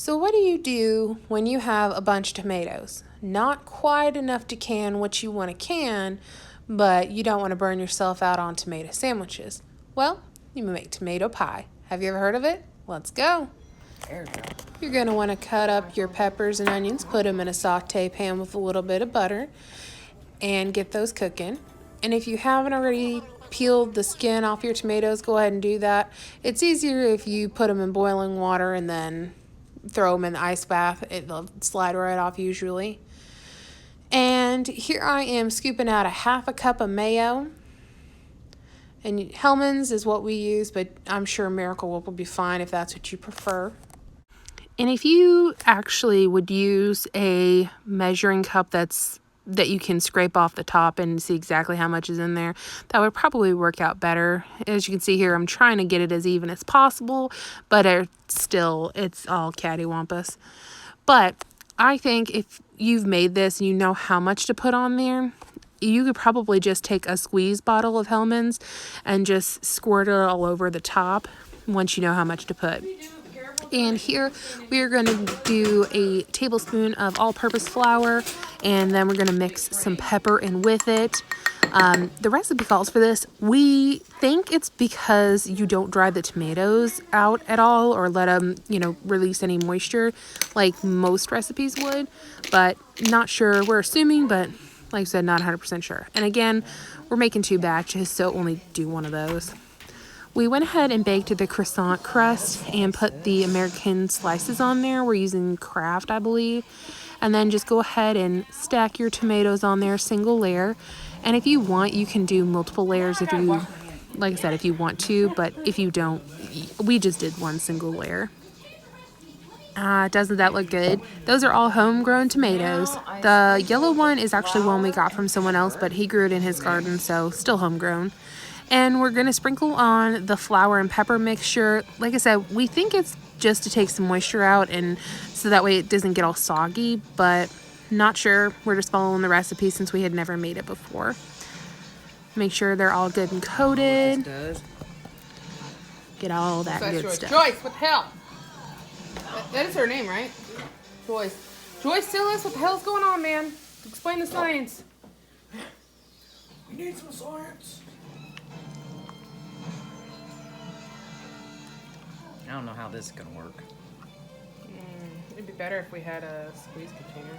So what do you do when you have a bunch of tomatoes? Not quite enough to can what you want to can, but you don't want to burn yourself out on tomato sandwiches. Well, you make tomato pie. Have you ever heard of it? Let's go. There we go. You're going to want to cut up your peppers and onions, put them in a saute pan with a little bit of butter, and get those cooking. And if you haven't already peeled the skin off your tomatoes, go ahead and do that. It's easier if you put them in boiling water and then throw them in the ice bath. It'll slide right off usually. And here I am scooping out a half a cup of mayo. And Hellmann's is what we use, but I'm sure Miracle Whip will be fine if that's what you prefer. And if you actually would use a measuring cup that you can scrape off the top and see exactly how much is in there, that would probably work out better. As you can see here, I'm trying to get it as even as possible, but it's all cattywampus. But I think if you've made this and you know how much to put on there, you could probably just take a squeeze bottle of Hellmann's and just squirt it all over the top once you know how much to put. And here we are going to do a tablespoon of all-purpose flour, and then we're going to mix some pepper in with it. The recipe calls for this. We think it's because you don't dry the tomatoes out at all or let them, release any moisture like most recipes would, but not sure. We're assuming, but like I said, not 100% sure. And again, we're making 2 batches, so only do one of those. We went ahead and baked the croissant crust and put the American slices on there. We're using Kraft, I believe. And then just go ahead and stack your tomatoes on there, single layer. And if you want, you can do multiple layers if you want to. But if you don't, we just did one single layer. Doesn't that look good? Those are all homegrown tomatoes. The yellow one is actually one we got from someone else, but he grew it in his garden, so still homegrown. And we're going to sprinkle on the flour and pepper mixture. Like I said, we think it's just to take some moisture out and so that way it doesn't get all soggy, but not sure. We're just following the recipe since we had never made it before. Make sure they're all good and coated. Get all that good stuff. Joyce, what the hell? That is her name, right? Joyce. Joyce Sillis, what the hell's going on, man? Explain the science. We need some science. I don't know how this is going to work. It'd be better if we had a squeeze container.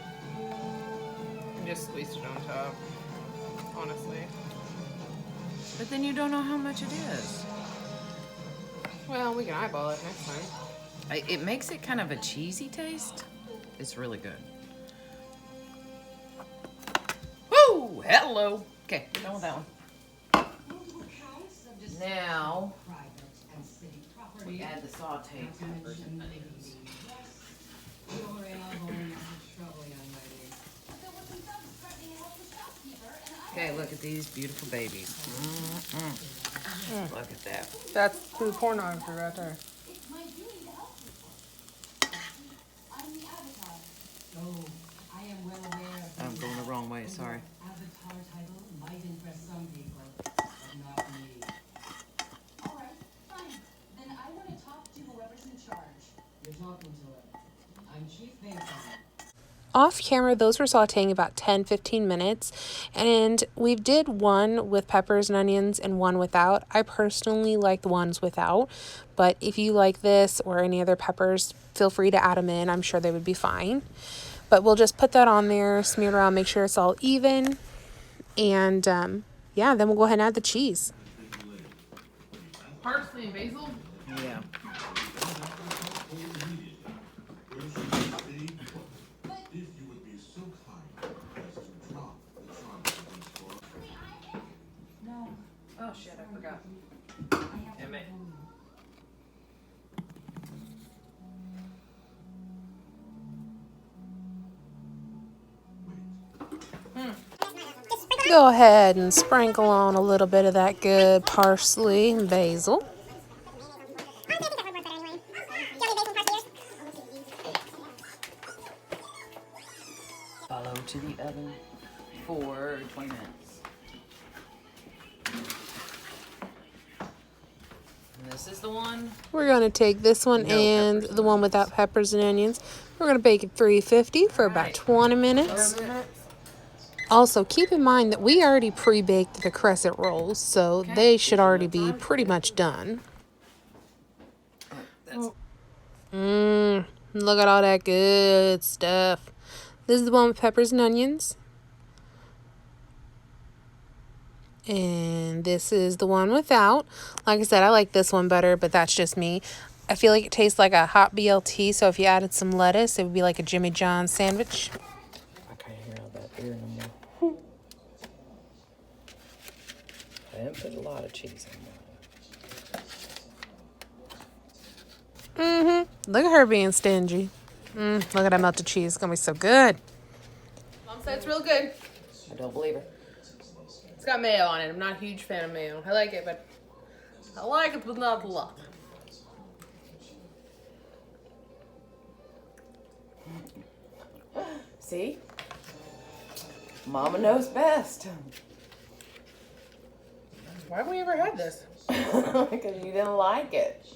And just squeeze it on top. Honestly. But then you don't know how much it is. Well, we can eyeball it next time. It makes it kind of a cheesy taste. It's really good. Woo! Hello! Okay, done with that one. Now, we add the sauteed peppers and onions. Okay, look at these beautiful babies. Look at that. That's food pornography right there. I'm going the wrong way, sorry. Avatar title might impress some people, but not me. All right, fine. Then I want to talk to whoever's in charge. You're talking to her. I'm Chief Baker. Off camera, those were sauteing about 10-15 minutes, and we did one with peppers and onions and one without. I personally like the ones without, but if you like this or any other peppers, feel free to add them in. I'm sure they would be fine. But we'll just put that on there, smear it around, make sure it's all even, and then we'll go ahead and add the cheese. Parsley and basil? Yeah. Oh shit, I forgot. Damn it. Go ahead and sprinkle on a little bit of that good parsley and basil. Follow to the oven for 20 minutes. And this is the one. We're going to take this one No and peppers. the one without peppers and onions. We're going to bake it 350 for about Alright. 20 minutes. Also, keep in mind that we already pre-baked the crescent rolls, so Okay. they should already be pretty much done. That's Look at all that good stuff. This is the one with peppers and onions. And this is the one without. Like I said, I like this one better, but that's just me. I feel like it tastes like a hot BLT, so if you added some lettuce, it would be like a Jimmy John's sandwich. I can't hear all that beer no more. I didn't put a lot of cheese in mine. Look at her being stingy. Look at that melted cheese. It's going to be so good. Mom said it's real good. I don't believe her. It's got mayo on it. I'm not a huge fan of mayo. I like it, but not a lot. See? Mama knows best. Why have we ever had this? Because you didn't like it.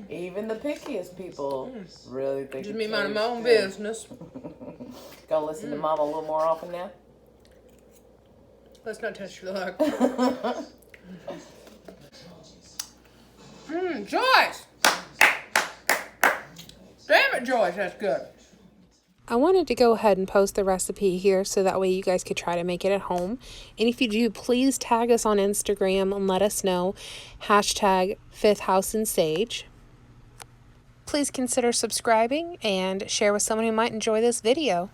Even the pickiest people really think Just it me minding my tastes own good. business. Gonna listen to Mama a little more often now? Let's not touch your luck. Joyce! Damn it, Joyce, that's good. I wanted to go ahead and post the recipe here so that way you guys could try to make it at home. And if you do, please tag us on Instagram and let us know. Hashtag 5th House and Sage. Please consider subscribing and share with someone who might enjoy this video.